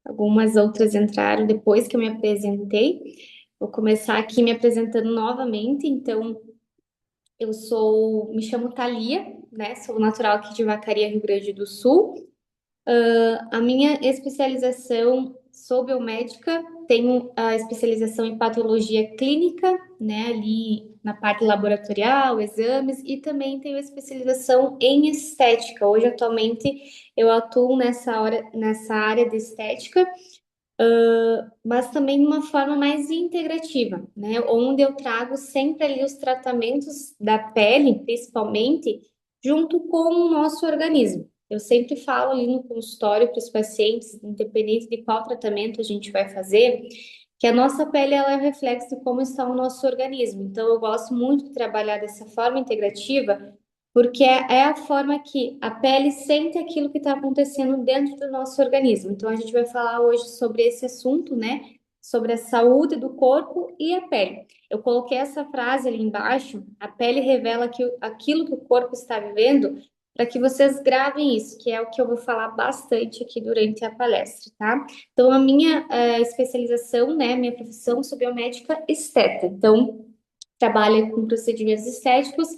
Algumas outras entraram depois que eu me apresentei. Vou começar aqui me apresentando novamente. Então, me chamo Thalia, né? Sou natural aqui de Vacaria, Rio Grande do Sul. A minha especialização, sou biomédica, tenho a especialização em patologia clínica, né, ali na parte laboratorial, exames, e também tenho especialização em estética. Hoje, atualmente, eu atuo nessa área de estética, mas também de uma forma mais integrativa, né, onde eu trago sempre ali os tratamentos da pele, principalmente, junto com o nosso organismo. Eu sempre falo ali no consultório para os pacientes, independente de qual tratamento a gente vai fazer, que a nossa pele ela é reflexo de como está o nosso organismo. Então, eu gosto muito de trabalhar dessa forma integrativa, porque é a forma que a pele sente aquilo que está acontecendo dentro do nosso organismo. Então, a gente vai falar hoje sobre esse assunto, né? Sobre a saúde do corpo e a pele. Eu coloquei essa frase ali embaixo: a pele revela aquilo que o corpo está vivendo, para que vocês gravem isso, que é o que eu vou falar bastante aqui durante a palestra, tá? Então, a minha especialização, né, minha profissão, sou biomédica esteta. Então, trabalho com procedimentos estéticos.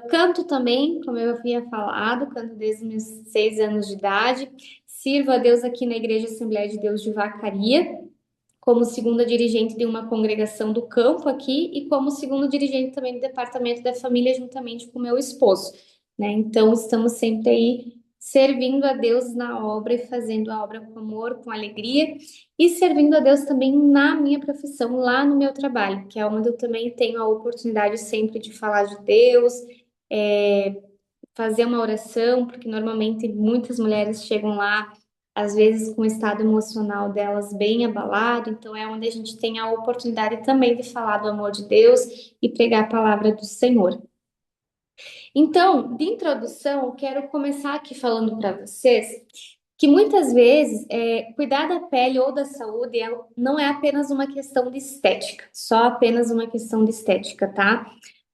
Canto também, como eu havia falado, canto desde meus 6 anos de idade. Sirvo a Deus aqui na Igreja Assembleia de Deus de Vacaria, como segunda dirigente de uma congregação do campo aqui e como segunda dirigente também do departamento da família, juntamente com meu esposo, né? Então, estamos sempre aí servindo a Deus na obra e fazendo a obra com amor, com alegria e servindo a Deus também na minha profissão, lá no meu trabalho, que é onde eu também tenho a oportunidade sempre de falar de Deus, é, fazer uma oração, porque normalmente muitas mulheres chegam lá, às vezes com o estado emocional delas bem abalado, então é onde a gente tem a oportunidade também de falar do amor de Deus e pregar a palavra do Senhor. Então, de introdução, eu quero começar aqui falando para vocês que muitas vezes cuidar da pele ou da saúde não é apenas uma questão de estética, só apenas uma questão de estética, tá?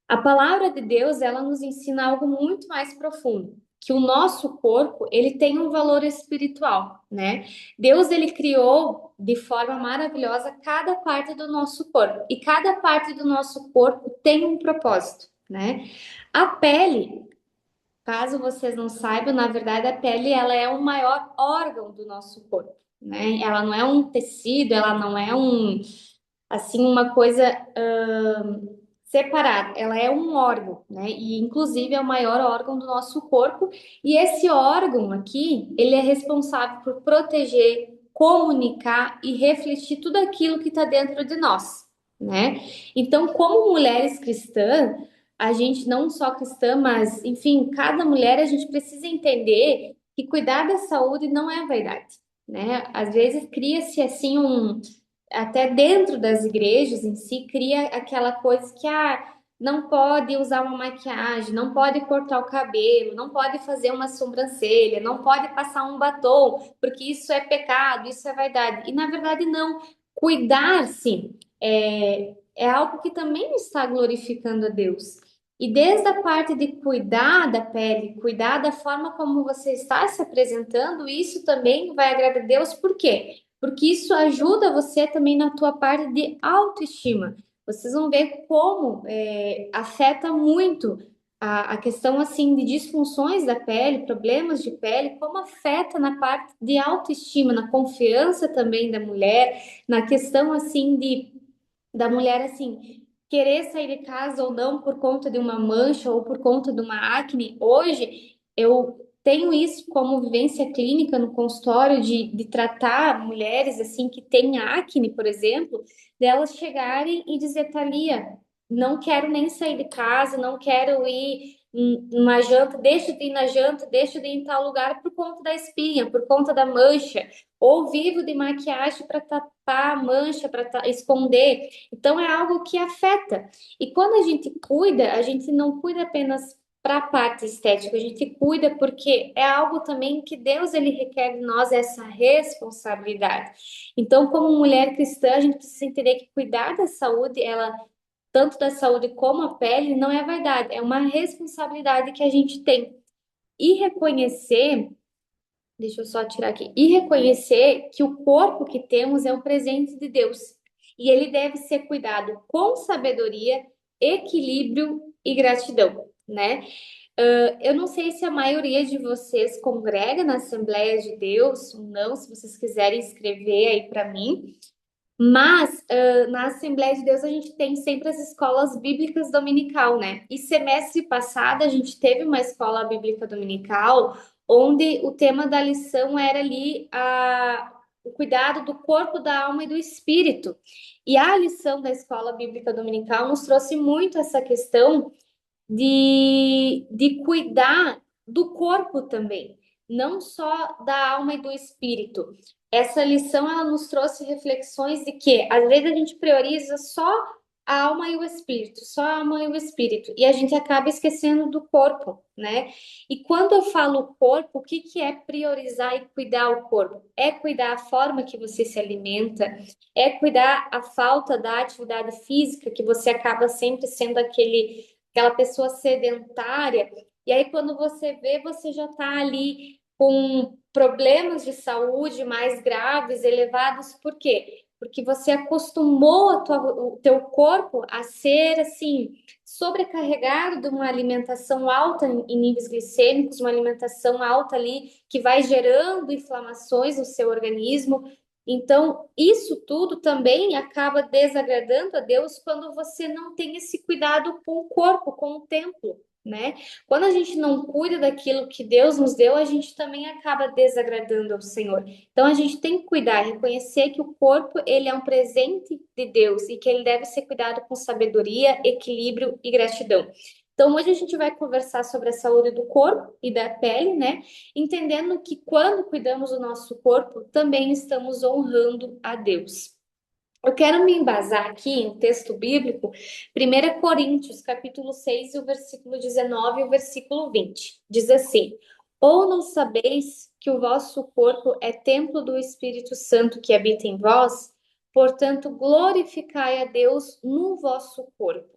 A palavra de Deus, ela nos ensina algo muito mais profundo, que o nosso corpo, ele tem um valor espiritual, né? Deus, ele criou de forma maravilhosa cada parte do nosso corpo, e cada parte do nosso corpo tem um propósito, né? A pele, caso vocês não saibam, na verdade a pele, ela é o maior órgão do nosso corpo, né? Ela não é um tecido, ela não é assim, uma coisa separada. Ela é um órgão, né? E inclusive é o maior órgão do nosso corpo. E esse órgão aqui, ele é responsável por proteger, comunicar e refletir tudo aquilo que está dentro de nós, né? Então, como mulheres cristãs, a gente não só cristã, mas enfim, cada mulher a gente precisa entender que cuidar da saúde não é vaidade, né? Às vezes cria-se assim até dentro das igrejas em si, cria aquela coisa que não pode usar uma maquiagem, não pode cortar o cabelo, não pode fazer uma sobrancelha, não pode passar um batom, porque isso é pecado, isso é vaidade. E na verdade, não. Cuidar, sim, é algo que também está glorificando a Deus. E desde a parte de cuidar da pele, cuidar da forma como você está se apresentando, isso também vai agradar a Deus, por quê? Porque isso ajuda você também na tua parte de autoestima. Vocês vão ver como afeta muito a questão assim de disfunções da pele, problemas de pele, como afeta na parte de autoestima, na confiança também da mulher, na questão assim de da mulher assim querer sair de casa ou não por conta de uma mancha ou por conta de uma acne. Hoje eu tenho isso como vivência clínica no consultório de tratar mulheres assim que têm acne, por exemplo, delas chegarem e dizer, Thalia, não quero nem sair de casa, não quero ir numa janta, deixo de ir na janta, deixo de ir em tal lugar por conta da espinha, por conta da mancha, ou vivo de maquiagem para tapar a mancha, para esconder. Então é algo que afeta. E quando a gente cuida, a gente não cuida apenas para a parte estética, a gente cuida porque é algo também que Deus ele requer de nós essa responsabilidade. Então, como mulher cristã, a gente precisa entender que cuidar da saúde, ela tanto da saúde como a pele, não é vaidade, é uma responsabilidade que a gente tem. E reconhecer Deixa eu só tirar aqui. E reconhecer que o corpo que temos é um presente de Deus. E ele deve ser cuidado com sabedoria, equilíbrio e gratidão, né? Eu não sei se a maioria de vocês congrega na Assembleia de Deus ou não, se vocês quiserem escrever aí para mim. Mas na Assembleia de Deus a gente tem sempre as escolas bíblicas dominical, né? E semestre passado a gente teve uma escola bíblica dominical onde o tema da lição era ali o cuidado do corpo, da alma e do espírito. E a lição da escola bíblica dominical nos trouxe muito essa questão de cuidar do corpo também, não só da alma e do espírito. Essa lição ela nos trouxe reflexões de que às vezes a gente prioriza só a alma e o espírito, só a alma e o espírito, e a gente acaba esquecendo do corpo, né? E quando eu falo corpo, o que que é priorizar e cuidar o corpo? É cuidar a forma que você se alimenta, é cuidar a falta da atividade física, que você acaba sempre sendo aquela pessoa sedentária, e aí quando você vê, você já está ali com problemas de saúde mais graves, elevados, por quê? Porque você acostumou o teu corpo a ser assim sobrecarregado de uma alimentação alta em níveis glicêmicos, uma alimentação alta ali que vai gerando inflamações no seu organismo. Então, isso tudo também acaba desagradando a Deus quando você não tem esse cuidado com o corpo, com o templo, né? Quando a gente não cuida daquilo que Deus nos deu, a gente também acaba desagradando ao Senhor. Então, a gente tem que cuidar, reconhecer que o corpo, ele é um presente de Deus e que ele deve ser cuidado com sabedoria, equilíbrio e gratidão. Então, hoje a gente vai conversar sobre a saúde do corpo e da pele, né? Entendendo que quando cuidamos do nosso corpo, também estamos honrando a Deus. Eu quero me embasar aqui em texto bíblico, 1 Coríntios, capítulo 6, o versículo 19 e o versículo 20. Diz assim: Ou não sabeis que o vosso corpo é templo do Espírito Santo que habita em vós? Portanto, glorificai a Deus no vosso corpo.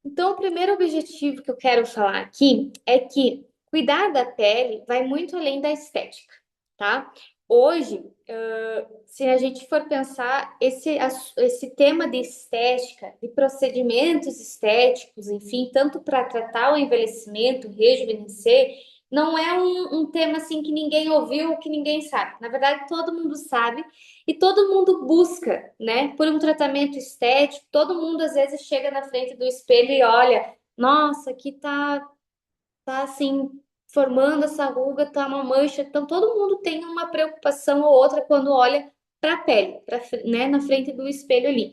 Então, o primeiro objetivo que eu quero falar aqui é que cuidar da pele vai muito além da estética, tá? Hoje, se a gente for pensar esse tema de estética, de procedimentos estéticos, enfim, tanto para tratar o envelhecimento, rejuvenescer, não é um tema assim que ninguém ouviu, que ninguém sabe. Na verdade, todo mundo sabe e todo mundo busca, né, por um tratamento estético. Todo mundo às vezes chega na frente do espelho e olha, nossa, aqui tá assim formando essa ruga, tá uma mancha. Então todo mundo tem uma preocupação ou outra quando olha para a pele, né, na frente do espelho ali.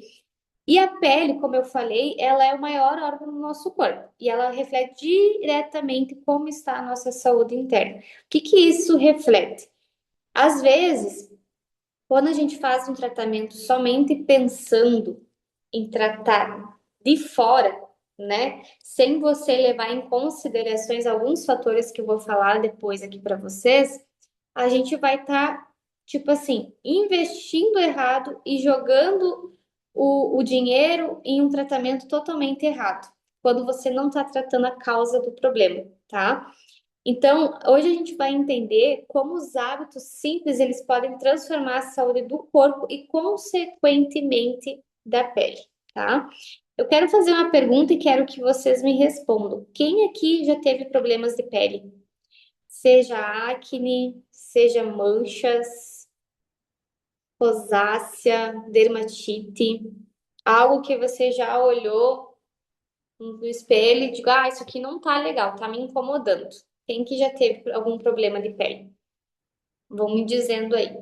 E a pele, como eu falei, ela é o maior órgão do nosso corpo e ela reflete diretamente como está a nossa saúde interna. O que que isso reflete? Às vezes, quando a gente faz um tratamento somente pensando em tratar de fora, né, sem você levar em considerações alguns fatores que eu vou falar depois aqui para vocês, a gente vai estar, tipo assim, investindo errado e jogando o dinheiro em um tratamento totalmente errado, quando você não está tratando a causa do problema, tá? Então, hoje a gente vai entender como os hábitos simples eles podem transformar a saúde do corpo e, consequentemente, da pele, tá? Eu quero fazer uma pergunta e quero que vocês me respondam. Quem aqui já teve problemas de pele? Seja acne, seja manchas, rosácea, dermatite, algo que você já olhou no espelho e diga, isso aqui não tá legal, tá me incomodando. Quem que já teve algum problema de pele? Vão me dizendo aí.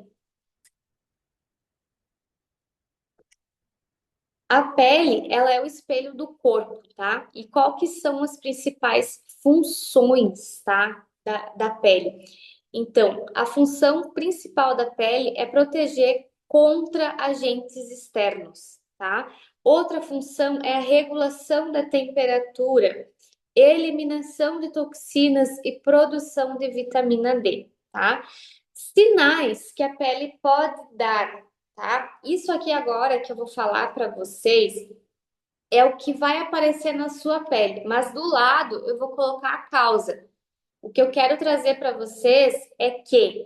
A pele, ela é o espelho do corpo, tá? E qual que são as principais funções, tá? Da pele. Então, a função principal da pele é proteger contra agentes externos, tá? Outra função é a regulação da temperatura, eliminação de toxinas e produção de vitamina D, tá? Sinais que a pele pode dar, tá? Isso aqui agora que eu vou falar para vocês é o que vai aparecer na sua pele, mas do lado eu vou colocar a causa. O que eu quero trazer para vocês é que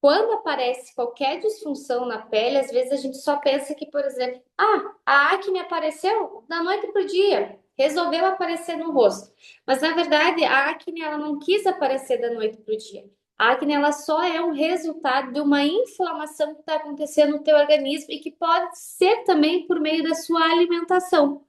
quando aparece qualquer disfunção na pele, às vezes a gente só pensa que, por exemplo, a acne apareceu da noite para o dia, resolveu aparecer no rosto. Mas na verdade, a acne ela não quis aparecer da noite para o dia. A acne ela só é um resultado de uma inflamação que está acontecendo no teu organismo e que pode ser também por meio da sua alimentação.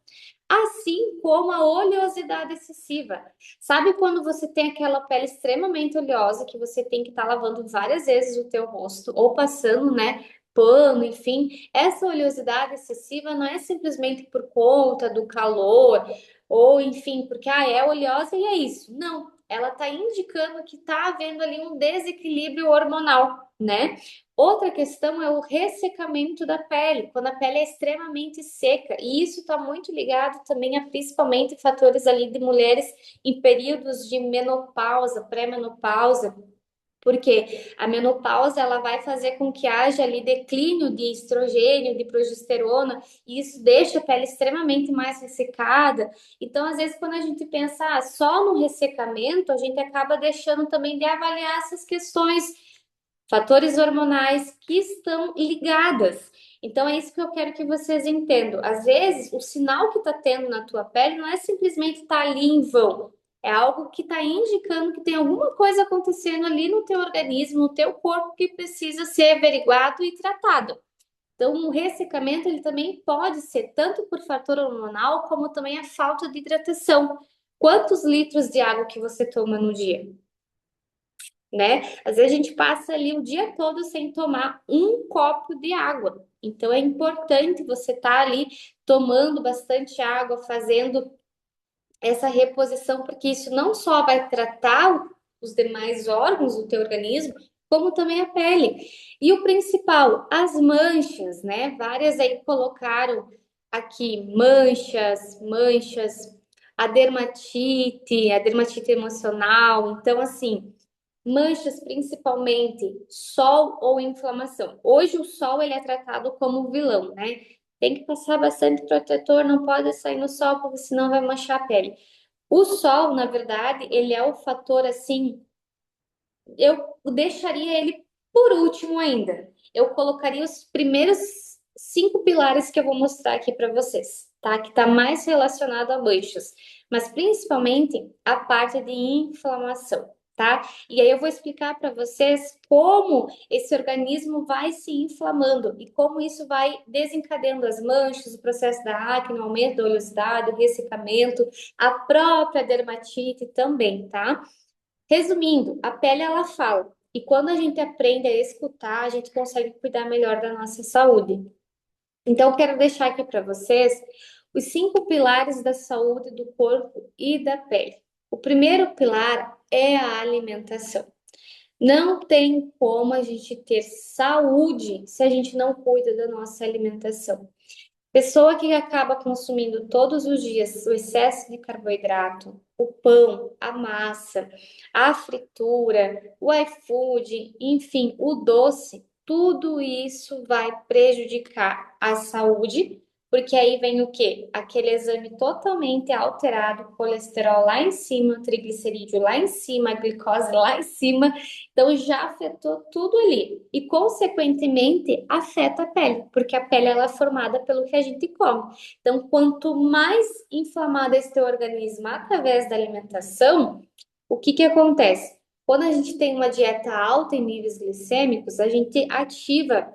Assim como a oleosidade excessiva. Sabe quando você tem aquela pele extremamente oleosa que você tem que estar lavando várias vezes o teu rosto ou passando, né, pano, enfim. Essa oleosidade excessiva não é simplesmente por conta do calor ou, enfim, porque é oleosa e é isso. Não, ela está indicando que está havendo ali um desequilíbrio hormonal, né? Outra questão é o ressecamento da pele, quando a pele é extremamente seca, e isso está muito ligado também a principalmente fatores ali de mulheres em períodos de menopausa, pré-menopausa, porque a menopausa ela vai fazer com que haja ali declínio de estrogênio, de progesterona, e isso deixa a pele extremamente mais ressecada. Então, às vezes, quando a gente pensa só no ressecamento, a gente acaba deixando também de avaliar essas questões fatores hormonais que estão ligadas. Então é isso que eu quero que vocês entendam. Às vezes, o sinal que está tendo na tua pele não é simplesmente estar ali em vão. É algo que está indicando que tem alguma coisa acontecendo ali no teu organismo, no teu corpo, que precisa ser averiguado e tratado. Então, o ressecamento ele também pode ser tanto por fator hormonal, como também a falta de hidratação. Quantos litros de água que você toma no dia? Né? Às vezes a gente passa ali o dia todo sem tomar um copo de água. Então é importante você estar ali tomando bastante água, fazendo essa reposição, porque isso não só vai tratar os demais órgãos do teu organismo, como também a pele. E o principal, as manchas, né? Várias aí colocaram aqui manchas, a dermatite emocional. Então, assim, manchas, principalmente sol ou inflamação. Hoje o sol ele é tratado como vilão, né? Tem que passar bastante protetor, não pode sair no sol, porque senão vai manchar a pele. O sol, na verdade, ele é o fator assim, eu deixaria ele por último ainda. Eu colocaria os primeiros 5 pilares que eu vou mostrar aqui para vocês, tá? Que está mais relacionado a manchas, mas principalmente a parte de inflamação, tá? E aí eu vou explicar para vocês como esse organismo vai se inflamando e como isso vai desencadeando as manchas, o processo da acne, o aumento da oleosidade, o ressecamento, a própria dermatite também, tá? Resumindo, a pele ela fala. E quando a gente aprende a escutar, a gente consegue cuidar melhor da nossa saúde. Então, eu quero deixar aqui para vocês os 5 pilares da saúde do corpo e da pele. O primeiro pilar é a alimentação. Não tem como a gente ter saúde se a gente não cuida da nossa alimentação. Pessoa que acaba consumindo todos os dias o excesso de carboidrato, o pão, a massa, a fritura, o iFood, enfim, o doce, tudo isso vai prejudicar a saúde, porque aí vem o quê? Aquele exame totalmente alterado, colesterol lá em cima, triglicerídeo lá em cima, a glicose lá em cima, então já afetou tudo ali e consequentemente afeta a pele, porque a pele ela é formada pelo que a gente come. Então, quanto mais inflamado é esse teu organismo através da alimentação, o que que acontece? Quando a gente tem uma dieta alta em níveis glicêmicos, a gente ativa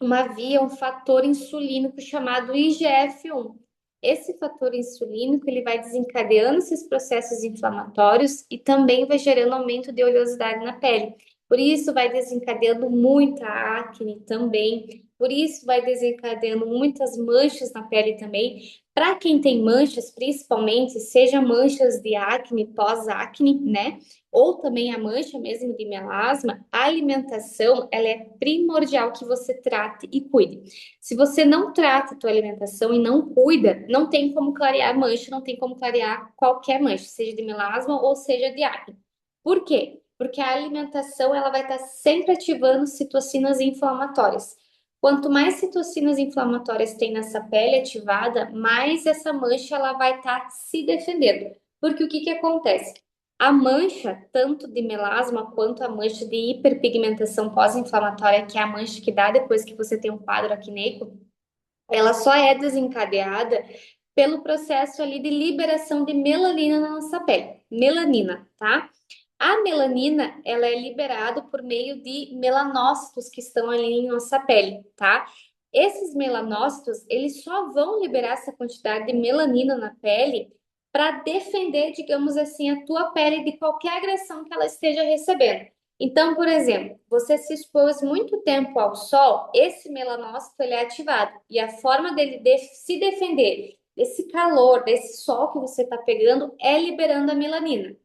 uma via, um fator insulínico chamado IGF-1. Esse fator insulínico ele vai desencadeando esses processos inflamatórios e também vai gerando aumento de oleosidade na pele. Por isso vai desencadeando muita acne também. Por isso vai desencadeando muitas manchas na pele também. Para quem tem manchas, principalmente, seja manchas de acne, pós-acne, né? Ou também a mancha mesmo de melasma, a alimentação ela é primordial que você trate e cuide. Se você não trata a tua alimentação e não cuida, não tem como clarear mancha, não tem como clarear qualquer mancha, seja de melasma ou seja de acne. Por quê? Porque a alimentação ela vai estar sempre ativando citocinas inflamatórias. Quanto mais citocinas inflamatórias tem nessa pele ativada, mais essa mancha ela vai estar se defendendo. Porque o que que acontece? A mancha, tanto de melasma quanto a mancha de hiperpigmentação pós-inflamatória, que é a mancha que dá depois que você tem um quadro acneico, ela só é desencadeada pelo processo ali de liberação de melanina na nossa pele. Melanina, tá? A melanina, ela é liberada por meio de melanócitos que estão ali em nossa pele, tá? Esses melanócitos, eles só vão liberar essa quantidade de melanina na pele para defender, digamos assim, a tua pele de qualquer agressão que ela esteja recebendo. Então, por exemplo, você se expôs muito tempo ao sol, esse melanócito ele é ativado e a forma dele se defender desse calor, desse sol que você está pegando, é liberando a melanina.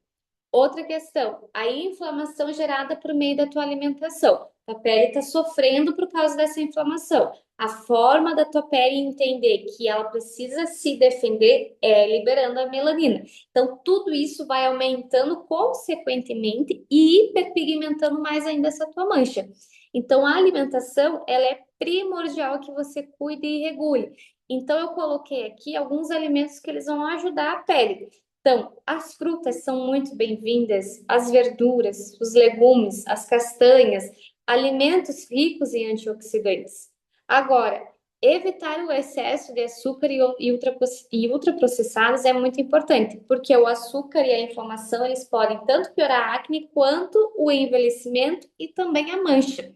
Outra questão, a inflamação gerada por meio da tua alimentação. A pele está sofrendo por causa dessa inflamação. A forma da tua pele entender que ela precisa se defender é liberando a melanina. Então, tudo isso vai aumentando consequentemente e hiperpigmentando mais ainda essa tua mancha. Então, a alimentação, ela é primordial que você cuide e regule. Então, eu coloquei aqui alguns alimentos que eles vão ajudar a pele. Então, as frutas são muito bem-vindas, as verduras, os legumes, as castanhas, alimentos ricos em antioxidantes. Agora, evitar o excesso de açúcar e ultraprocessados é muito importante, porque o açúcar e a inflamação eles podem tanto piorar a acne quanto o envelhecimento e também a mancha.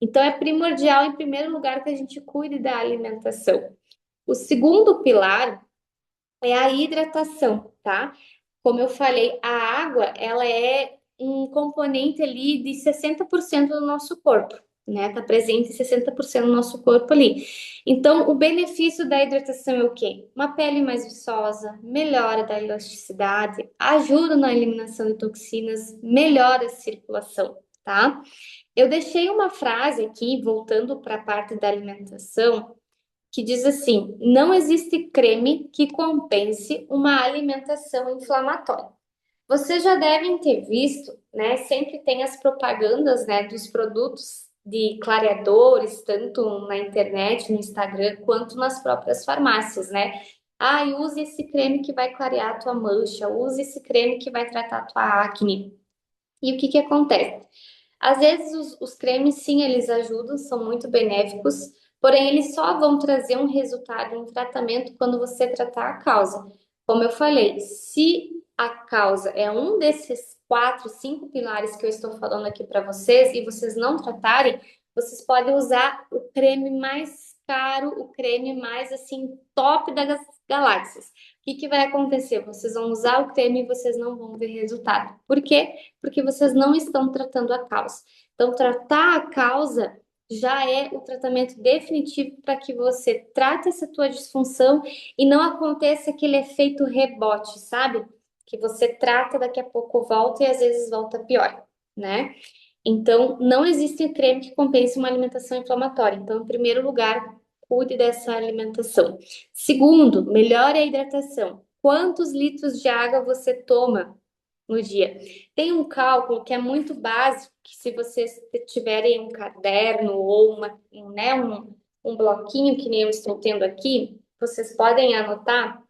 Então, é primordial, em primeiro lugar, que a gente cuide da alimentação. O segundo pilar é a hidratação, tá? Como eu falei, a água, ela é um componente ali de 60% do nosso corpo, né? Tá presente em 60% do nosso corpo ali. Então, o benefício da hidratação é o quê? Uma pele mais viçosa, melhora da elasticidade, ajuda na eliminação de toxinas, melhora a circulação, tá? Eu deixei uma frase aqui, voltando para a parte da alimentação, que diz assim: não existe creme que compense uma alimentação inflamatória. Vocês já devem ter visto, né? Sempre tem as propagandas, né, dos produtos de clareadores, tanto na internet, no Instagram, quanto nas próprias farmácias, né? Ah, use esse creme que vai clarear a tua mancha, use esse creme que vai tratar a tua acne. E o que que acontece? Às vezes os cremes, sim, eles ajudam, são muito benéficos, porém eles só vão trazer um resultado, um tratamento quando você tratar a causa. Como eu falei, se a causa é um desses quatro, cinco pilares que eu estou falando aqui para vocês e vocês não tratarem, vocês podem usar o creme mais caro, o creme mais assim top das galáxias. O que que vai acontecer? Vocês vão usar o creme e vocês não vão ver resultado. Por quê? Porque vocês não estão tratando a causa. Então, tratar a causa já é o tratamento definitivo para que você trate essa tua disfunção e não aconteça aquele efeito rebote, sabe? Que você trata, daqui a pouco volta e às vezes volta pior, né? Então, não existe creme que compense uma alimentação inflamatória. Então, em primeiro lugar, cuide dessa alimentação. Segundo, melhore a hidratação. Quantos litros de água você toma no dia? Tem um cálculo que é muito básico, que se vocês tiverem um caderno ou um bloquinho que nem eu estou tendo aqui, vocês podem anotar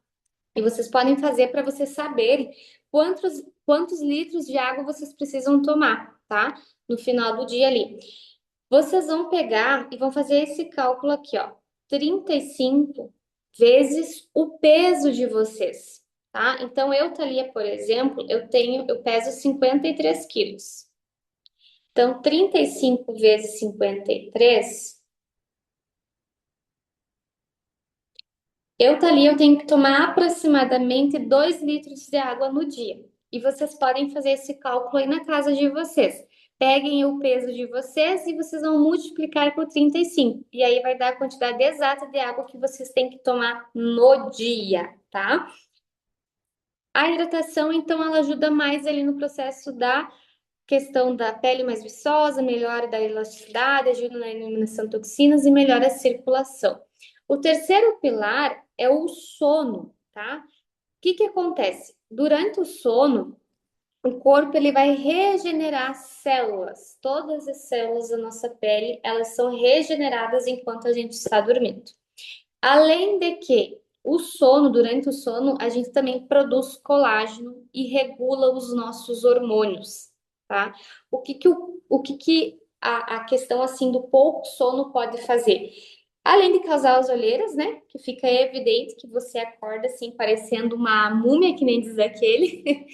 e vocês podem fazer para vocês saberem quantos litros de água vocês precisam tomar, tá? No final do dia ali. Vocês vão pegar e vão fazer esse cálculo aqui, ó. 35 vezes o peso de vocês, tá? Então, eu, Thalia, por exemplo, eu peso 53 quilos. Então, 35 vezes 53, Thalia, eu tenho que tomar aproximadamente 2 litros de água no dia. E vocês podem fazer esse cálculo aí na casa de vocês. Peguem o peso de vocês e vocês vão multiplicar por 35. E aí vai dar a quantidade exata de água que vocês têm que tomar no dia, tá? A hidratação, então, ela ajuda mais ali no processo da questão da pele mais viçosa, melhora da elasticidade, ajuda na eliminação de toxinas e melhora a circulação. O terceiro pilar é o sono, tá? O que que acontece? Durante o sono, o corpo ele vai regenerar células. Todas as células da nossa pele, elas são regeneradas enquanto a gente está dormindo. Além de que o sono, durante o sono, a gente também produz colágeno e regula os nossos hormônios, tá? O que que a questão assim do pouco sono pode fazer? Além de causar as olheiras, né? Que fica evidente que você acorda assim, parecendo uma múmia, que nem diz aquele.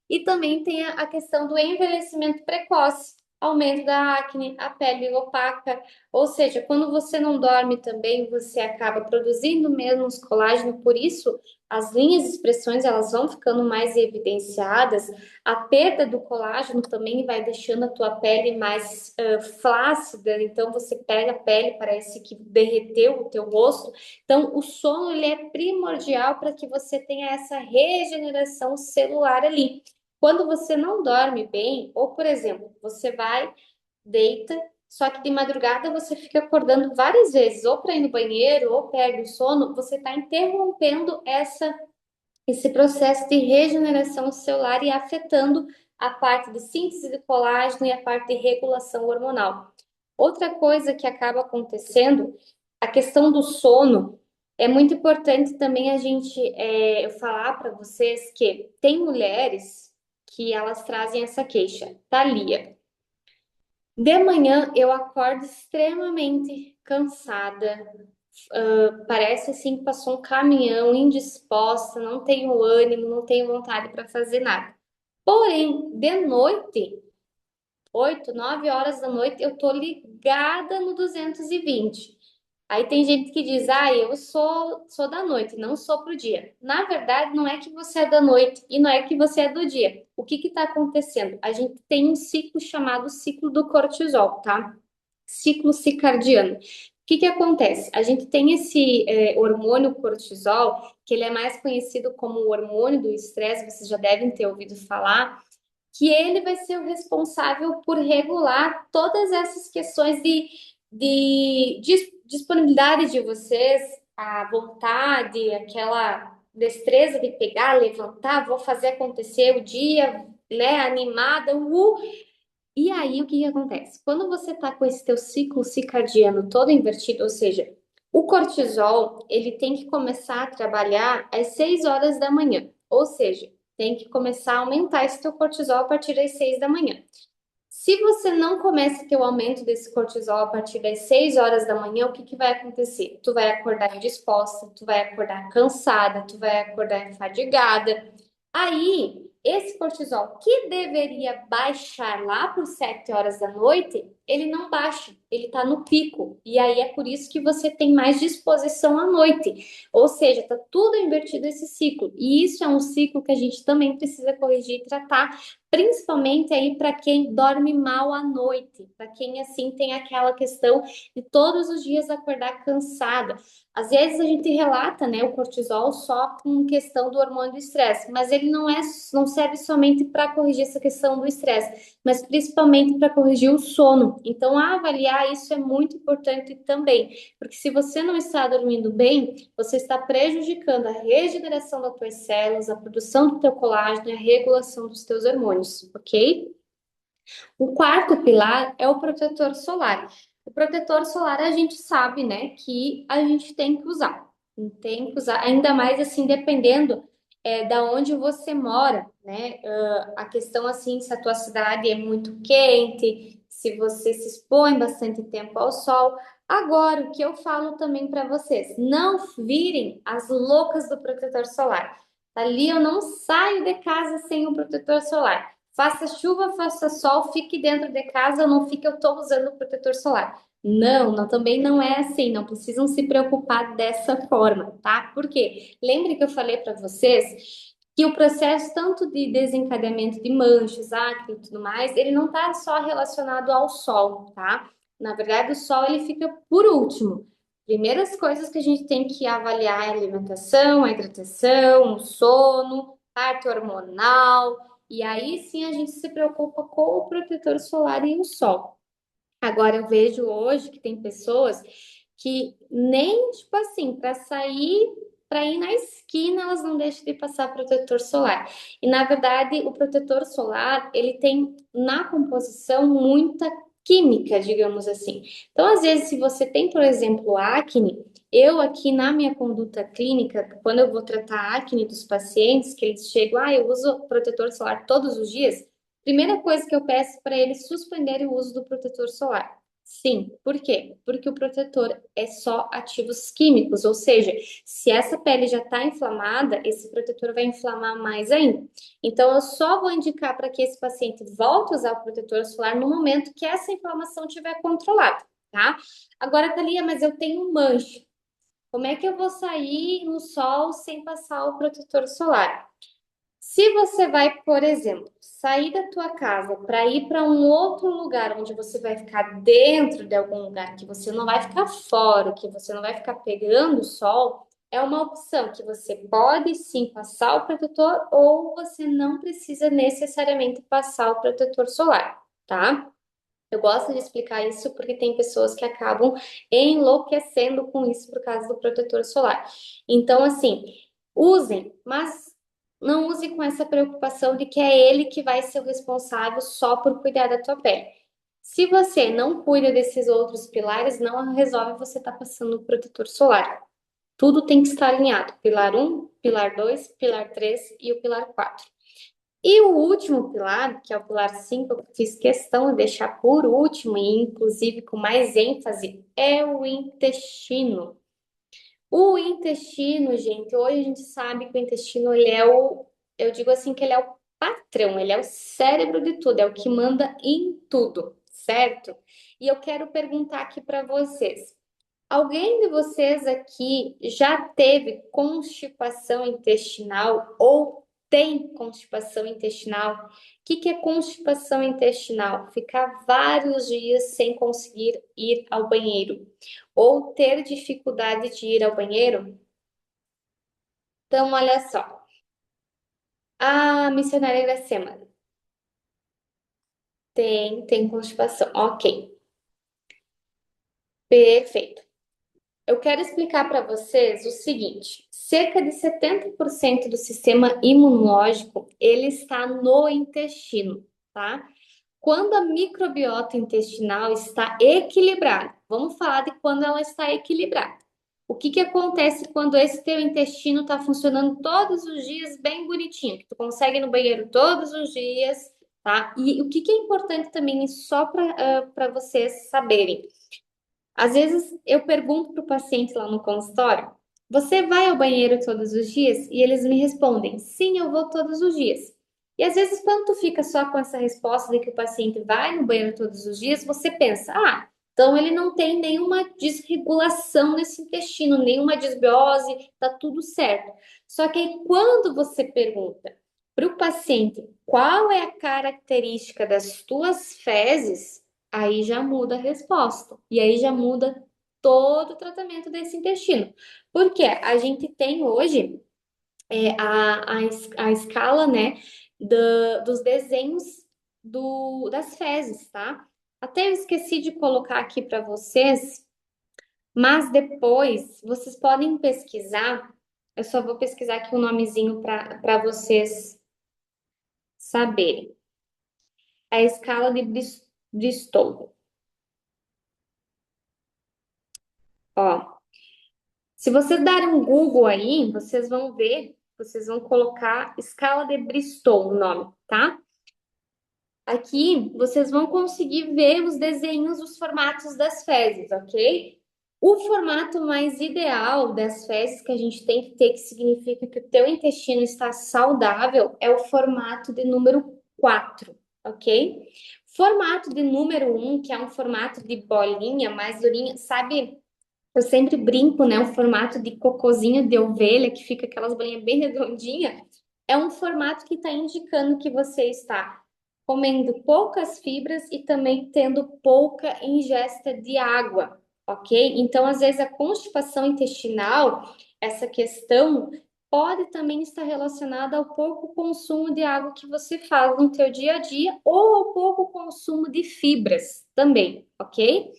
E também tem a questão do envelhecimento precoce, aumento da acne, a pele opaca, ou seja, quando você não dorme também, você acaba produzindo menos colágeno, por isso as linhas de expressões elas vão ficando mais evidenciadas, a perda do colágeno também vai deixando a tua pele mais flácida, então você pega a pele, parece que derreteu o teu rosto, então o sono ele é primordial para que você tenha essa regeneração celular ali. Quando você não dorme bem, ou por exemplo, você vai, deita, só que de madrugada você fica acordando várias vezes, ou para ir no banheiro, ou perde o sono, você está interrompendo esse processo de regeneração celular e afetando a parte de síntese de colágeno e a parte de regulação hormonal. Outra coisa que acaba acontecendo, a questão do sono, é muito importante também a gente falar para vocês que tem mulheres que elas trazem essa queixa. Thalia, de manhã eu acordo extremamente cansada, parece assim que passou um caminhão, indisposta, não tenho ânimo, não tenho vontade para fazer nada. Porém, de noite, 8, 9 horas da noite, eu tô ligada no 220. Aí tem gente que diz, eu sou da noite, não sou pro dia. Na verdade, não é que você é da noite e não é que você é do dia. O que que tá acontecendo? A gente tem um ciclo chamado ciclo do cortisol, tá? Ciclo circadiano. O que que acontece? A gente tem esse hormônio cortisol, que ele é mais conhecido como o hormônio do estresse, vocês já devem ter ouvido falar, que ele vai ser o responsável por regular todas essas questões de disponibilidade de vocês, a vontade, aquela destreza de pegar, levantar, vou fazer acontecer o dia, né, animada, E aí, o que que acontece? Quando você tá com esse teu ciclo circadiano todo invertido, ou seja, o cortisol, ele tem que começar a trabalhar às 6 horas da manhã, ou seja, tem que começar a aumentar esse teu cortisol a partir das 6 da manhã. Se você não começa a ter o aumento desse cortisol a partir das 6 horas da manhã, o que que vai acontecer? Tu vai acordar indisposta, tu vai acordar cansada, tu vai acordar enfadigada. Aí, esse cortisol que deveria baixar lá por 7 horas da noite, ele não baixa, ele tá no pico. E aí é por isso que você tem mais disposição à noite. Ou seja, tá tudo invertido esse ciclo. E isso é um ciclo que a gente também precisa corrigir e tratar, principalmente aí para quem dorme mal à noite, para quem assim tem aquela questão de todos os dias acordar cansada. Às vezes a gente relata, né, o cortisol só com questão do hormônio do estresse, mas ele não serve somente para corrigir essa questão do estresse, mas principalmente para corrigir o sono. Então, avaliar isso é muito importante também, porque se você não está dormindo bem, você está prejudicando a regeneração das tuas células, a produção do teu colágeno e a regulação dos teus hormônios, ok? O quarto pilar é o protetor solar. O protetor solar a gente sabe, né, que a gente tem que usar. Tem que usar, ainda mais assim, dependendo da onde você mora, né? A questão assim, se a tua cidade é muito quente, se você se expõe bastante tempo ao sol. Agora, o que eu falo também para vocês, não virem as loucas do protetor solar. Ali eu não saio de casa sem o protetor solar. Faça chuva, faça sol, fique dentro de casa, não fique, eu estou usando o protetor solar. Não, não, também não é assim, não precisam se preocupar dessa forma, tá? Por quê? Lembre que eu falei para vocês que o processo tanto de desencadeamento de manchas, acne e tudo mais, ele não está só relacionado ao sol, tá? Na verdade, o sol ele fica por último. Primeiras coisas que a gente tem que avaliar é a alimentação, a hidratação, o sono, parte hormonal, e aí sim a gente se preocupa com o protetor solar e o sol. Agora eu vejo hoje que tem pessoas que nem, tipo assim, para sair, para ir na esquina, elas não deixam de passar protetor solar. E na verdade, o protetor solar, ele tem na composição muita química, digamos assim. Então, às vezes, se você tem, por exemplo, acne, eu aqui na minha conduta clínica, quando eu vou tratar a acne dos pacientes, que eles chegam, eu uso protetor solar todos os dias, primeira coisa que eu peço para eles suspenderem o uso do protetor solar. Sim, por quê? Porque o protetor é só ativos químicos, ou seja, se essa pele já está inflamada, esse protetor vai inflamar mais ainda. Então, eu só vou indicar para que esse paciente volte a usar o protetor solar no momento que essa inflamação estiver controlada, tá? Agora, Thalia, mas eu tenho mancha. Como é que eu vou sair no sol sem passar o protetor solar? Se você vai, por exemplo, sair da tua casa para ir para um outro lugar onde você vai ficar dentro de algum lugar que você não vai ficar fora, que você não vai ficar pegando o sol, é uma opção que você pode sim passar o protetor ou você não precisa necessariamente passar o protetor solar, tá? Eu gosto de explicar isso porque tem pessoas que acabam enlouquecendo com isso por causa do protetor solar. Então, assim, usem, mas não use com essa preocupação de que é ele que vai ser o responsável só por cuidar da tua pele. Se você não cuida desses outros pilares, não resolve você estar passando o protetor solar. Tudo tem que estar alinhado. Pilar um, pilar 2, pilar 3 e o pilar 4. E o último pilar, que é o pilar 5, eu fiz questão de deixar por último, e inclusive com mais ênfase, é o intestino. O intestino, gente, hoje a gente sabe que o intestino, ele é eu digo assim que ele é o patrão, ele é o cérebro de tudo, é o que manda em tudo, certo? E eu quero perguntar aqui para vocês, alguém de vocês aqui já teve constipação intestinal ou tem constipação intestinal? O que é constipação intestinal? Ficar vários dias sem conseguir ir ao banheiro ou ter dificuldade de ir ao banheiro? Então, olha só. A missionária Iracema tem constipação. Ok, perfeito. Eu quero explicar para vocês o seguinte: cerca de 70% do sistema imunológico ele está no intestino, tá? Quando a microbiota intestinal está equilibrada, vamos falar de quando ela está equilibrada. O que que acontece quando esse teu intestino está funcionando todos os dias bem bonitinho, que tu consegue ir no banheiro todos os dias, tá? E o que que é importante também, só para vocês saberem, às vezes eu pergunto para o paciente lá no consultório: você vai ao banheiro todos os dias? E eles me respondem: sim, eu vou todos os dias. E às vezes, quando tu fica só com essa resposta de que o paciente vai no banheiro todos os dias, você pensa: então ele não tem nenhuma desregulação nesse intestino, nenhuma desbiose, tá tudo certo. Só que aí, quando você pergunta para o paciente qual é a característica das tuas fezes, aí já muda a resposta. E aí já muda todo o tratamento desse intestino. Porque a gente tem hoje a escala, né, dos desenhos das fezes, tá? Até eu esqueci de colocar aqui para vocês, mas depois vocês podem pesquisar. Eu só vou pesquisar aqui um nomezinho para vocês saberem. A escala de Bristol. Ó, se vocês darem um Google aí, vocês vão ver, vocês vão colocar escala de Bristol o nome, tá? Aqui vocês vão conseguir ver os desenhos, os formatos das fezes, ok? O formato mais ideal das fezes que a gente tem que ter, que significa que o teu intestino está saudável, é o formato de número 4, ok? Formato de número um, que é um formato de bolinha mais durinha, sabe? Eu sempre brinco, né? O formato de cocôzinho de ovelha, que fica aquelas bolinhas bem redondinhas, é um formato que está indicando que você está comendo poucas fibras e também tendo pouca ingesta de água, ok? Então, às vezes, a constipação intestinal, essa questão, pode também estar relacionada ao pouco consumo de água que você faz no teu dia a dia ou ao pouco consumo de fibras também, ok?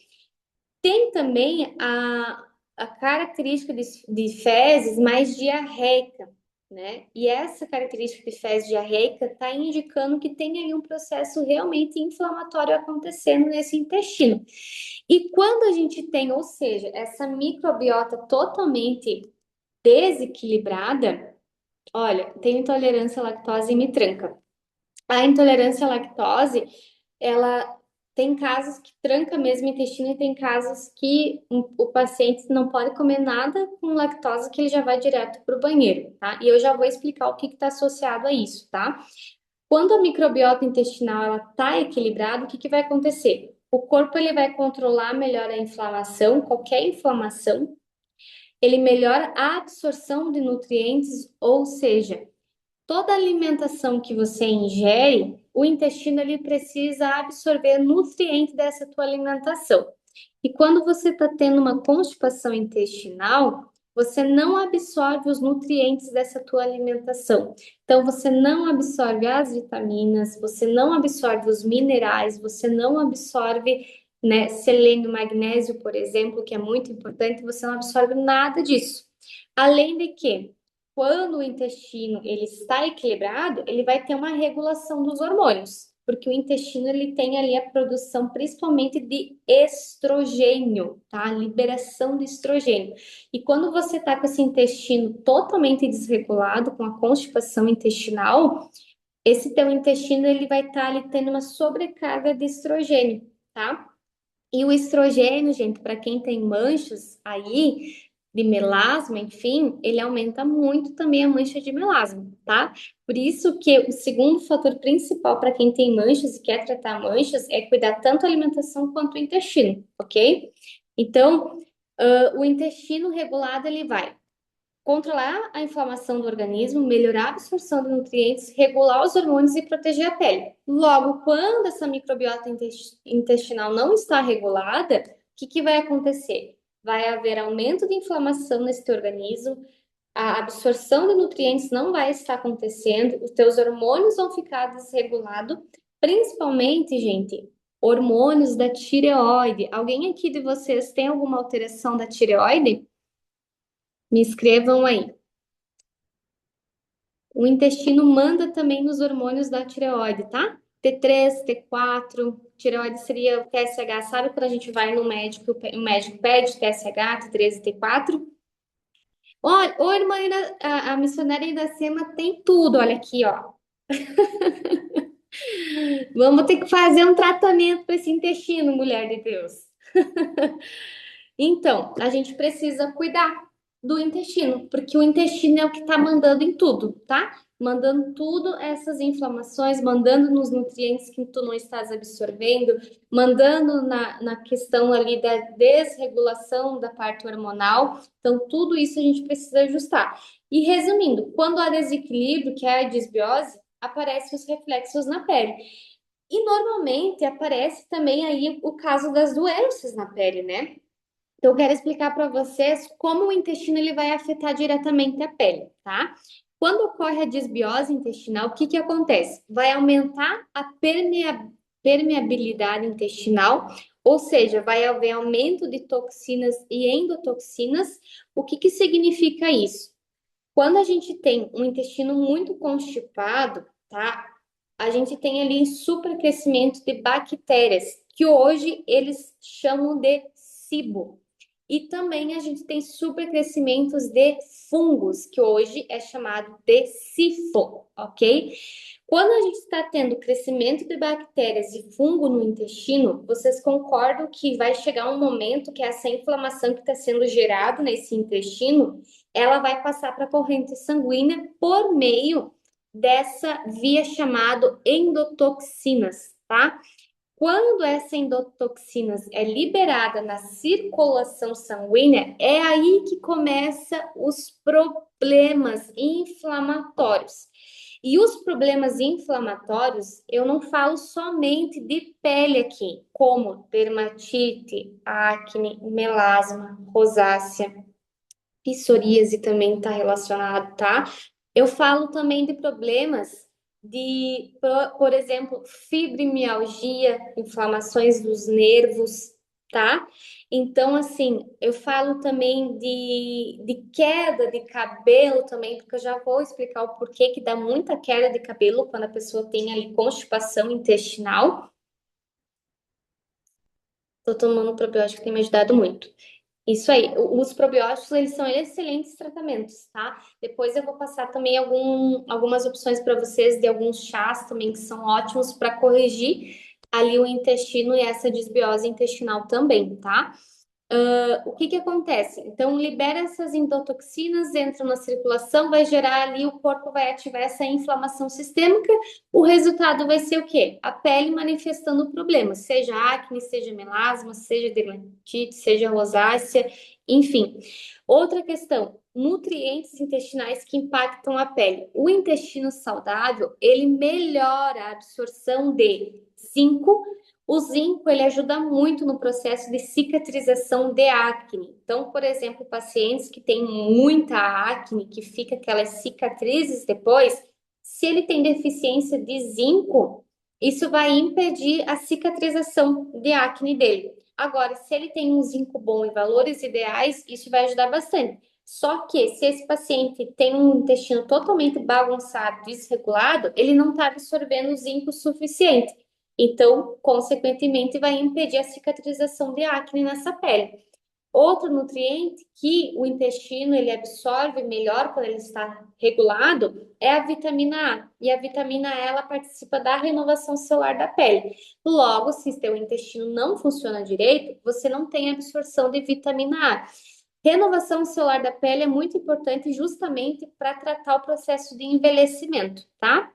Tem também a característica de fezes mais diarreica. né? E essa característica de fezes diarreica está indicando que tem aí um processo realmente inflamatório acontecendo nesse intestino. E quando a gente tem, ou seja, essa microbiota totalmente desequilibrada, olha, tem intolerância à lactose e me tranca. A intolerância à lactose, ela tem casos que tranca mesmo o intestino e tem casos que o paciente não pode comer nada com lactose que ele já vai direto para o banheiro, tá? E eu já vou explicar o que está associado a isso, tá? Quando a microbiota intestinal ela está equilibrada, o que que vai acontecer? O corpo ele vai controlar melhor a inflamação, qualquer inflamação, ele melhora a absorção de nutrientes, ou seja, toda alimentação que você ingere, o intestino ele precisa absorver nutrientes dessa tua alimentação. E quando você está tendo uma constipação intestinal, você não absorve os nutrientes dessa tua alimentação. Então, você não absorve as vitaminas, você não absorve os minerais, você não absorve, né, selênio, magnésio, por exemplo, que é muito importante, você não absorve nada disso. Além de que, quando o intestino ele está equilibrado, ele vai ter uma regulação dos hormônios, porque o intestino ele tem ali a produção principalmente de estrogênio, tá? Liberação de estrogênio. E quando você tá com esse intestino totalmente desregulado, com a constipação intestinal, esse teu intestino ele vai estar ali tendo uma sobrecarga de estrogênio, tá? E o estrogênio, gente, para quem tem manchas aí de melasma, enfim, ele aumenta muito também a mancha de melasma, tá? Por isso que o segundo fator principal para quem tem manchas e quer tratar manchas é cuidar tanto a alimentação quanto o intestino, ok? Então, o intestino regulado ele vai controlar a inflamação do organismo, melhorar a absorção de nutrientes, regular os hormônios e proteger a pele. Logo, quando essa microbiota intestinal não está regulada, o que vai acontecer? Vai haver aumento de inflamação nesse teu organismo, a absorção de nutrientes não vai estar acontecendo, os teus hormônios vão ficar desregulados, principalmente, gente, hormônios da tireoide. Alguém aqui de vocês tem alguma alteração da tireoide? Me escrevam aí. O intestino manda também nos hormônios da tireoide, tá? T3, T4, tireoide seria o TSH. Sabe quando a gente vai no médico, o médico pede TSH, T3 e T4? Olha, ô irmã, a missionária Iracema tem tudo, olha aqui, ó. Vamos ter que fazer um tratamento para esse intestino, mulher de Deus. Então, a gente precisa cuidar do intestino, porque o intestino é o que está mandando em tudo, tá? Mandando tudo essas inflamações, mandando nos nutrientes que tu não estás absorvendo, mandando na questão ali da desregulação da parte hormonal. Então, tudo isso a gente precisa ajustar. E resumindo, quando há desequilíbrio, que é a disbiose, aparecem os reflexos na pele. E normalmente aparece também aí o caso das doenças na pele, né? Então, eu quero explicar para vocês como o intestino ele vai afetar diretamente a pele, tá? Quando ocorre a disbiose intestinal, o que que acontece? Vai aumentar a permeabilidade intestinal, ou seja, vai haver aumento de toxinas e endotoxinas. O que que significa isso? Quando a gente tem um intestino muito constipado, tá? A gente tem ali supercrescimento de bactérias, que hoje eles chamam de SIBO. E também a gente tem supercrescimentos de fungos, que hoje é chamado de sifo, ok? Quando a gente está tendo crescimento de bactérias e fungo no intestino, vocês concordam que vai chegar um momento que essa inflamação que está sendo gerada nesse intestino, ela vai passar para a corrente sanguínea por meio dessa via chamada endotoxinas, tá? Quando essa endotoxinas é liberada na circulação sanguínea, é aí que começa os problemas inflamatórios. E os problemas inflamatórios, eu não falo somente de pele aqui, como dermatite, acne, melasma, rosácea, psoríase também está relacionado, tá? Eu falo também de problemas de, por exemplo, fibromialgia, inflamações dos nervos, tá? Então, assim, eu falo também de queda de cabelo também, porque eu já vou explicar o porquê que dá muita queda de cabelo quando a pessoa tem ali constipação intestinal. Tô tomando probiótico, tem me ajudado muito. Isso aí, os probióticos, eles são excelentes tratamentos, tá? Depois eu vou passar também algumas opções para vocês de alguns chás também que são ótimos para corrigir ali o intestino e essa desbiose intestinal também, tá? O que que acontece? Então, libera essas endotoxinas, entram na circulação, vai gerar ali, o corpo vai ativar essa inflamação sistêmica. O resultado vai ser o quê? A pele manifestando problemas, seja acne, seja melasma, seja dermatite, seja rosácea, enfim. Outra questão, nutrientes intestinais que impactam a pele. O intestino saudável, ele melhora a absorção de zinco. O zinco, ele ajuda muito no processo de cicatrização de acne. Então, por exemplo, pacientes que têm muita acne, que fica aquelas cicatrizes depois, se ele tem deficiência de zinco, isso vai impedir a cicatrização de acne dele. Agora, se ele tem um zinco bom e valores ideais, isso vai ajudar bastante. Só que se esse paciente tem um intestino totalmente bagunçado, desregulado, ele não está absorvendo zinco suficiente. Então, consequentemente, vai impedir a cicatrização de acne nessa pele. Outro nutriente que o intestino ele absorve melhor quando ele está regulado é a vitamina A. E a vitamina A ela participa da renovação celular da pele. Logo, se seu intestino não funciona direito, você não tem absorção de vitamina A. Renovação celular da pele é muito importante justamente para tratar o processo de envelhecimento, tá?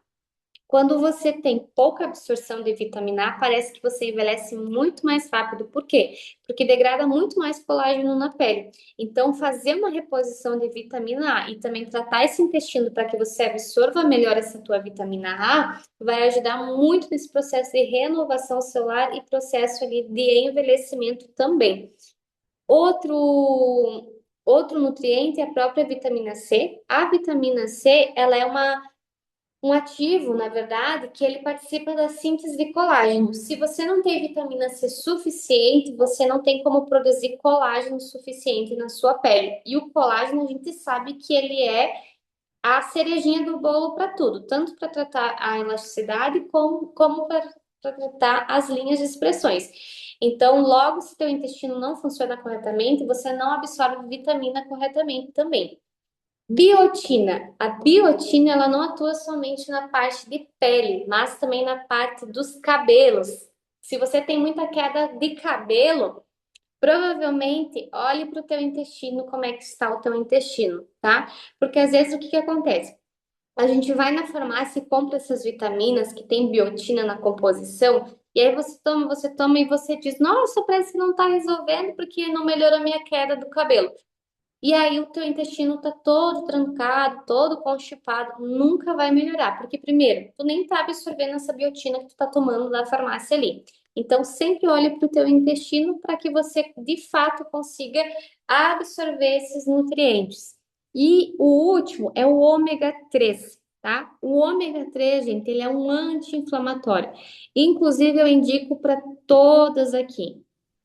Quando você tem pouca absorção de vitamina A, parece que você envelhece muito mais rápido. Por quê? Porque degrada muito mais colágeno na pele. Então, fazer uma reposição de vitamina A e também tratar esse intestino para que você absorva melhor essa tua vitamina A, vai ajudar muito nesse processo de renovação celular e processo ali de envelhecimento também. Outro nutriente é a própria vitamina C. A vitamina C, ela é um ativo, na verdade, que ele participa da síntese de colágeno. Se você não tem vitamina C suficiente, você não tem como produzir colágeno suficiente na sua pele. E o colágeno, a gente sabe que ele é a cerejinha do bolo para tudo, tanto para tratar a elasticidade como para tratar as linhas de expressões. Então, logo, se teu intestino não funciona corretamente, você não absorve vitamina corretamente também. Biotina. A biotina ela não atua somente na parte de pele, mas também na parte dos cabelos. Se você tem muita queda de cabelo, provavelmente olhe para o teu intestino, como é que está o teu intestino, tá? Porque às vezes o que que acontece? A gente vai na farmácia e compra essas vitaminas que tem biotina na composição, e aí você toma e você diz, nossa, parece que não está resolvendo porque não melhorou a minha queda do cabelo. E aí o teu intestino tá todo trancado, todo constipado, nunca vai melhorar, porque primeiro, tu nem tá absorvendo essa biotina que tu tá tomando da farmácia ali. Então sempre olhe para o teu intestino para que você de fato consiga absorver esses nutrientes. E o último é o ômega 3, tá? O ômega 3, gente, ele é um anti-inflamatório. Inclusive eu indico para todas aqui.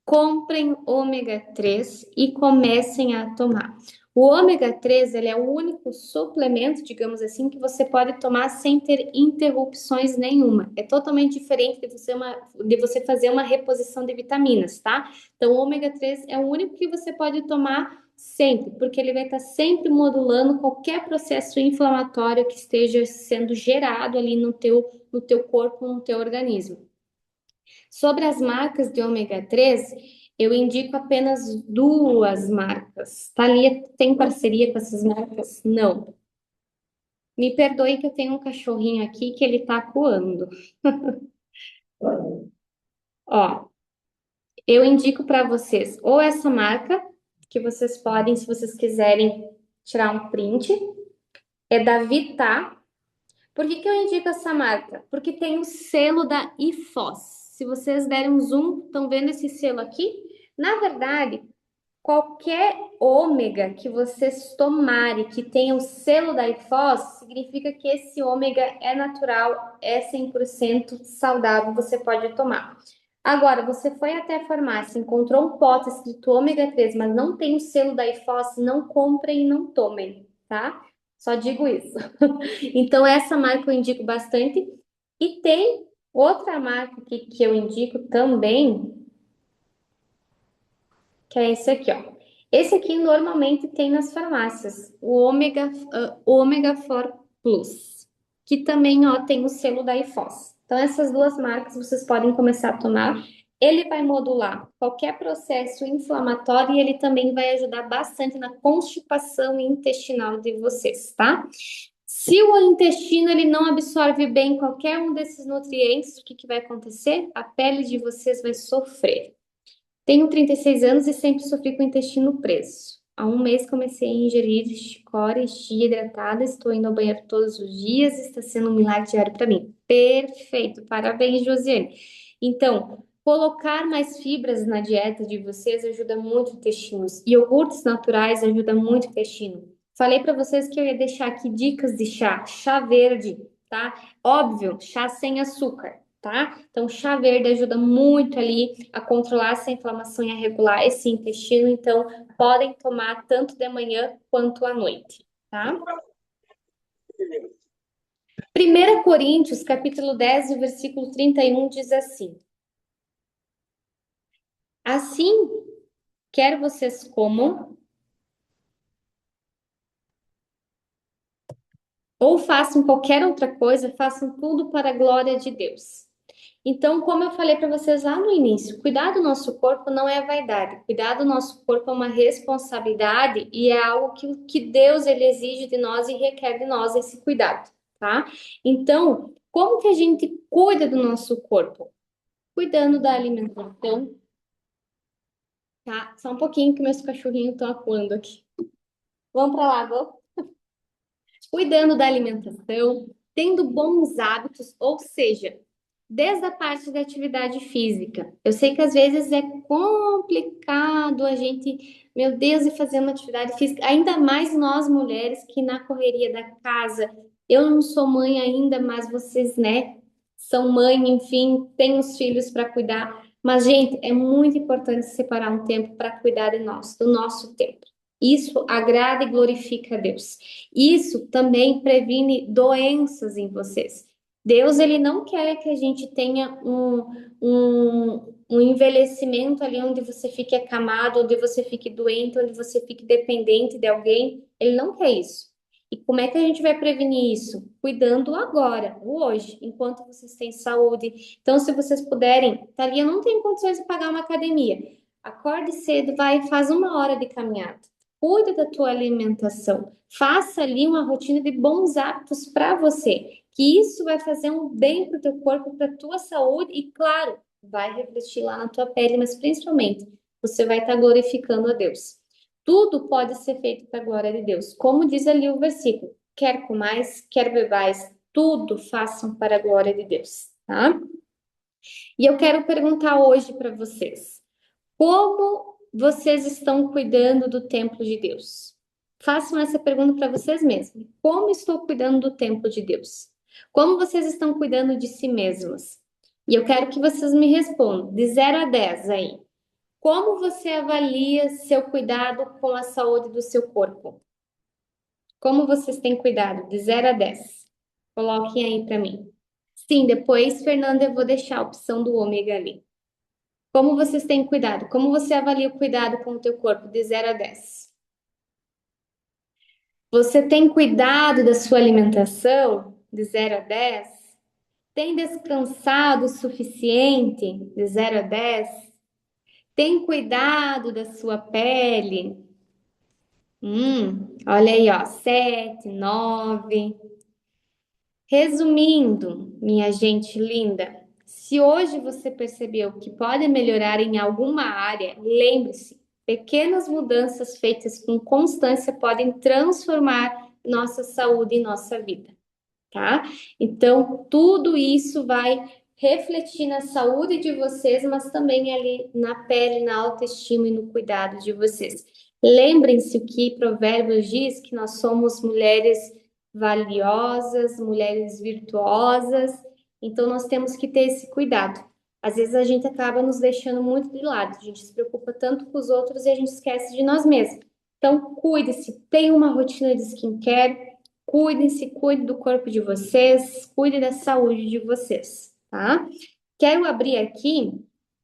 Comprem ômega 3 e comecem a tomar. O ômega 3 ele é o único suplemento, digamos assim, que você pode tomar sem ter interrupções nenhuma. É totalmente diferente de você fazer uma reposição de vitaminas, tá? Então, o ômega 3 é o único que você pode tomar sempre, porque ele vai estar sempre modulando qualquer processo inflamatório que esteja sendo gerado ali no teu corpo, no teu organismo. Sobre as marcas de ômega 3, eu indico apenas duas marcas. Thalia tem parceria com essas marcas? Não. Me perdoe que eu tenho um cachorrinho aqui que ele tá coando. Ó, eu indico para vocês ou essa marca, que vocês podem, se vocês quiserem, tirar um print, é da Vita. Por que que eu indico essa marca? Porque tem o selo da IFOS. Se vocês derem um zoom, estão vendo esse selo aqui? Na verdade, qualquer ômega que vocês tomarem que tenha o selo da IFOS, significa que esse ômega é natural, é 100% saudável, você pode tomar. Agora, você foi até a farmácia, encontrou um pote escrito ômega 3, mas não tem o selo da IFOS, não comprem e não tomem, tá? Só digo isso. Então, essa marca eu indico bastante. E tem outra marca que eu indico também, que é esse aqui, ó. Esse aqui normalmente tem nas farmácias, o Ômega 4 Plus, que também, ó, tem o selo da IFOS. Então, essas duas marcas vocês podem começar a tomar. Ele vai modular qualquer processo inflamatório e ele também vai ajudar bastante na constipação intestinal de vocês, tá? Se o intestino ele não absorve bem qualquer um desses nutrientes, o que que vai acontecer? A pele de vocês vai sofrer. Tenho 36 anos e sempre sofri com o intestino preso. Há um mês comecei a ingerir chicória, chia hidratada, estou indo ao banheiro todos os dias, está sendo um milagre diário para mim. Perfeito, parabéns, Josiane. Então, colocar mais fibras na dieta de vocês ajuda muito o intestino. Iogurtes naturais ajuda muito o intestino. Falei para vocês que eu ia deixar aqui dicas de chá, chá verde, tá? Óbvio, chá sem açúcar, tá? Então, chá verde ajuda muito ali a controlar essa inflamação e a regular esse intestino. Então, podem tomar tanto de manhã quanto à noite, tá? 1 Coríntios, capítulo 10, o versículo 31 diz assim: Assim, quer vocês comam ou façam qualquer outra coisa, façam tudo para a glória de Deus. Então, como eu falei para vocês lá no início, cuidar do nosso corpo não é vaidade. Cuidar do nosso corpo é uma responsabilidade e é algo que Deus ele exige de nós e requer de nós esse cuidado, tá? Então, como que a gente cuida do nosso corpo? Cuidando da alimentação, tá? Só um pouquinho que meus cachorrinhos estão acuando aqui. Vamos para lá, vamos? Cuidando da alimentação, tendo bons hábitos, ou seja, desde a parte da atividade física. Eu sei que às vezes é complicado a gente, meu Deus, ir fazer uma atividade física, ainda mais nós mulheres que na correria da casa. Eu não sou mãe ainda, mas vocês, né, são mãe, enfim, têm os filhos para cuidar. Mas, gente, é muito importante separar um tempo para cuidar de nós, do nosso tempo. Isso agrada e glorifica a Deus. Isso também previne doenças em vocês. Deus, ele não quer que a gente tenha um envelhecimento ali onde você fique acamado, onde você fique doente, onde você fique dependente de alguém. Ele não quer isso. E como é que a gente vai prevenir isso? Cuidando agora, hoje, enquanto vocês têm saúde. Então, se vocês puderem, Thalia não tem condições de pagar uma academia. Acorde cedo, vai e faz 1 hora de caminhada. Cuida da tua alimentação. Faça ali uma rotina de bons hábitos para você, que isso vai fazer um bem para o teu corpo, para a tua saúde e, claro, vai refletir lá na tua pele, mas principalmente você vai estar glorificando a Deus. Tudo pode ser feito para a glória de Deus. Como diz ali o versículo, quer comais, quer bebais, tudo façam para a glória de Deus, tá? E eu quero perguntar hoje para vocês, como vocês estão cuidando do templo de Deus? Façam essa pergunta para vocês mesmos. Como estou cuidando do templo de Deus? Como vocês estão cuidando de si mesmos? E eu quero que vocês me respondam, de 0 a 10 aí. Como você avalia seu cuidado com a saúde do seu corpo? Como vocês têm cuidado? De 0 a 10. Coloquem aí para mim. Sim, depois, Fernanda, eu vou deixar a opção do ômega ali. Como vocês têm cuidado? Como você avalia o cuidado com o teu corpo de 0 a 10? Você tem cuidado da sua alimentação de 0 a 10? Tem descansado o suficiente de 0 a 10? Tem cuidado da sua pele? Olha aí, ó, 7, 9. Resumindo, minha gente linda, se hoje você percebeu que pode melhorar em alguma área, lembre-se, pequenas mudanças feitas com constância podem transformar nossa saúde e nossa vida, tá? Então, tudo isso vai refletir na saúde de vocês, mas também ali na pele, na autoestima e no cuidado de vocês. Lembrem-se que Provérbios diz que nós somos mulheres valiosas, mulheres virtuosas, então nós temos que ter esse cuidado. Às vezes a gente acaba nos deixando muito de lado, a gente se preocupa tanto com os outros e a gente esquece de nós mesmos. Então, cuide-se, tenha uma rotina de skincare, cuidem-se, cuide do corpo de vocês, cuide da saúde de vocês, tá? Quero abrir aqui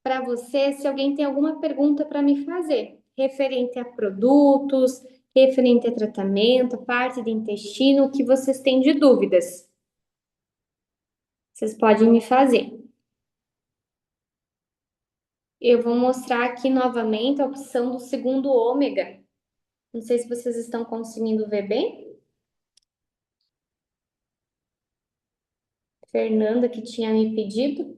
para você se alguém tem alguma pergunta para me fazer, referente a produtos, referente a tratamento, parte do intestino, o que vocês têm de dúvidas. Vocês podem me fazer. Eu vou mostrar aqui novamente a opção do segundo ômega. Não sei se vocês estão conseguindo ver bem. Fernanda que tinha me pedido.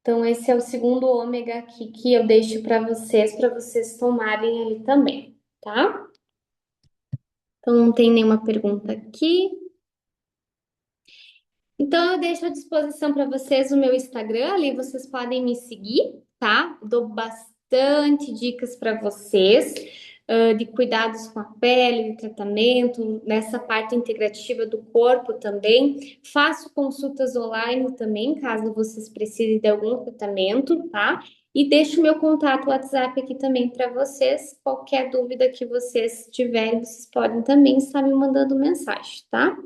Então, esse é o segundo ômega aqui que eu deixo para vocês tomarem ali também, tá? Então, não tem nenhuma pergunta aqui. Então, eu deixo à disposição para vocês o meu Instagram, ali vocês podem me seguir, tá? Dou bastante dicas para vocês, de cuidados com a pele, de tratamento, nessa parte integrativa do corpo também. Faço consultas online também, caso vocês precisem de algum tratamento, tá? E deixo meu contato WhatsApp aqui também para vocês. Qualquer dúvida que vocês tiverem, vocês podem também estar me mandando mensagem, tá?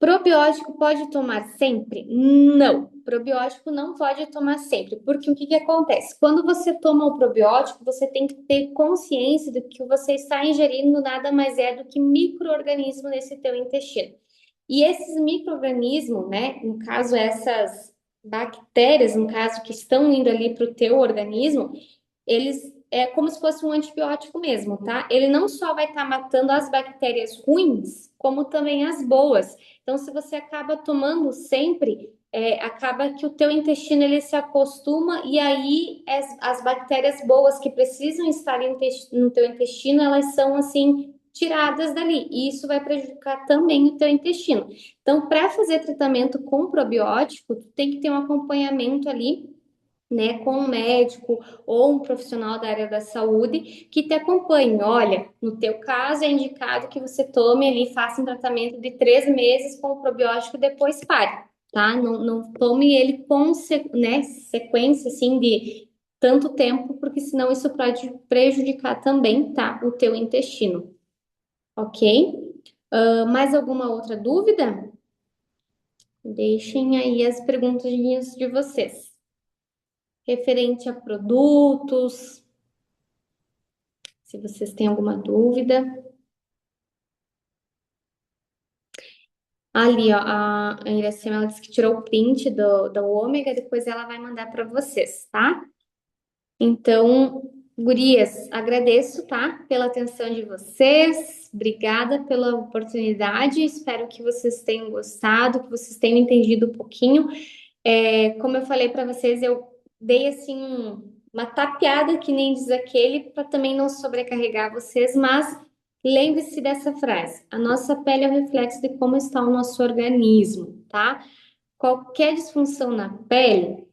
Probiótico pode tomar sempre? Não, probiótico não pode tomar sempre, porque o que que acontece? Quando você toma o probiótico, você tem que ter consciência do que você está ingerindo nada mais é do que micro-organismo nesse teu intestino. E esses micro-organismos, né, no caso essas bactérias, no caso que estão indo ali para o teu organismo, eles é como se fosse um antibiótico mesmo, tá? Ele não só vai estar matando as bactérias ruins, como também as boas. Então, se você acaba tomando sempre, acaba que o teu intestino ele se acostuma e aí as bactérias boas que precisam estar no teu intestino, elas são assim tiradas dali. E isso vai prejudicar também o teu intestino. Então, para fazer tratamento com probiótico, tu tem que ter um acompanhamento ali, né, com um médico ou um profissional da área da saúde que te acompanhe. Olha, no teu caso é indicado que você tome ali, faça um tratamento de 3 meses com o probiótico e depois pare, tá? Não tome ele com, né, sequência, assim, de tanto tempo, porque senão isso pode prejudicar também, tá, o teu intestino, ok? Mais alguma outra dúvida? Deixem aí as perguntinhas de vocês. Referente a produtos, se vocês têm alguma dúvida. Ali, ó, a Iracema, ela disse que tirou o print do ômega, depois ela vai mandar para vocês, tá? Então, gurias, agradeço, tá? Pela atenção de vocês, obrigada pela oportunidade, espero que vocês tenham gostado, que vocês tenham entendido um pouquinho. Como eu falei para vocês, eu dei assim uma tapeada, que nem diz aquele, para também não sobrecarregar vocês, mas lembre-se dessa frase: a nossa pele é o reflexo de como está o nosso organismo, tá? Qualquer disfunção na pele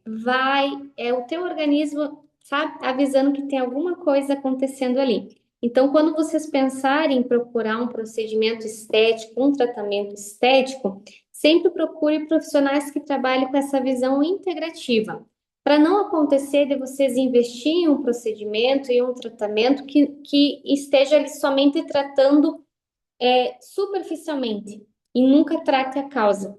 é o teu organismo, sabe, avisando que tem alguma coisa acontecendo ali. Então, quando vocês pensarem em procurar um procedimento estético, um tratamento estético, sempre procure profissionais que trabalhem com essa visão integrativa, para não acontecer de vocês investirem em um procedimento e um tratamento que esteja ali somente tratando superficialmente e nunca trate a causa.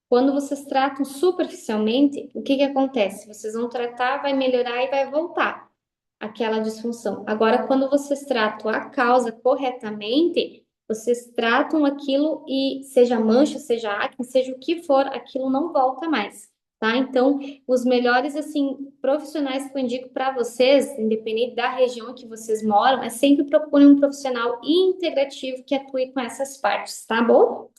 Quando vocês tratam superficialmente, o que que acontece? Vocês vão tratar, vai melhorar e vai voltar aquela disfunção. Agora, quando vocês tratam a causa corretamente, vocês tratam aquilo e seja mancha, seja acne, seja o que for, aquilo não volta mais, tá? Então, os melhores assim profissionais que eu indico para vocês, independente da região que vocês moram, é sempre procurem um profissional integrativo que atue com essas partes, tá bom?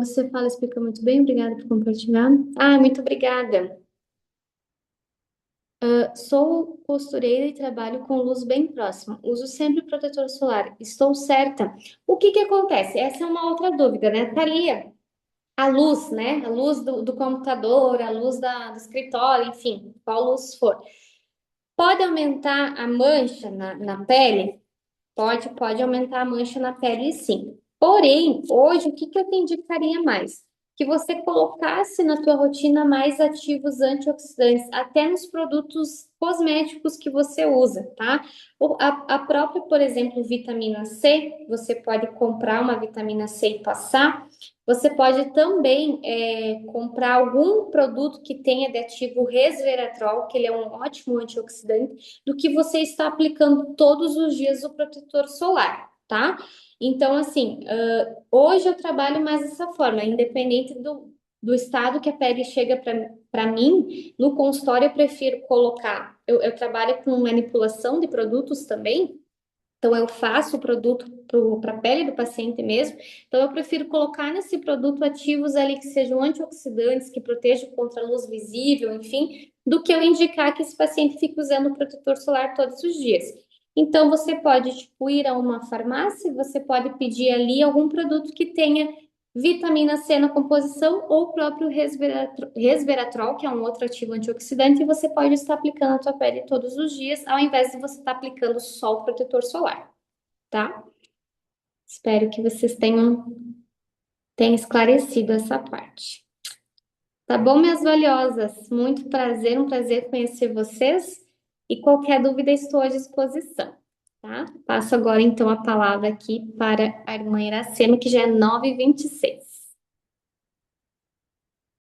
Você fala, explica muito bem, obrigada por compartilhar. Ah, muito obrigada. Sou costureira e trabalho com luz bem próxima. Uso sempre protetor solar. Estou certa. O que que acontece? Essa é uma outra dúvida, né, Thalia? A luz, né? A luz do computador, a luz do escritório, enfim, qual luz for. Pode aumentar a mancha na pele? Pode aumentar a mancha na pele, sim. Porém, hoje, o que que eu te indicaria mais? que você colocasse na tua rotina mais ativos antioxidantes, até nos produtos cosméticos que você usa, tá? A própria, por exemplo, vitamina C, você pode comprar uma vitamina C e passar. Você pode também comprar algum produto que tenha de ativo resveratrol, que ele é um ótimo antioxidante, do que você está aplicando todos os dias o protetor solar, tá? Então, assim, hoje eu trabalho mais dessa forma, independente do estado que a pele chega para mim, no consultório eu prefiro colocar. Eu trabalho com manipulação de produtos também, então eu faço o produto para a pele do paciente mesmo. Então eu prefiro colocar nesse produto ativos ali que sejam antioxidantes, que protejam contra a luz visível, enfim, do que eu indicar que esse paciente fique usando o protetor solar todos os dias. Então você pode, tipo, ir a uma farmácia, você pode pedir ali algum produto que tenha vitamina C na composição ou o próprio resveratrol, que é um outro ativo antioxidante, e você pode estar aplicando na tua pele todos os dias, ao invés de você estar aplicando só o protetor solar, tá? Espero que vocês tenham esclarecido essa parte. Tá bom, minhas valiosas? Muito prazer, um prazer conhecer vocês. E qualquer dúvida, estou à disposição, tá? Passo agora, então, a palavra aqui para a irmã Iracema, que já é 9h26.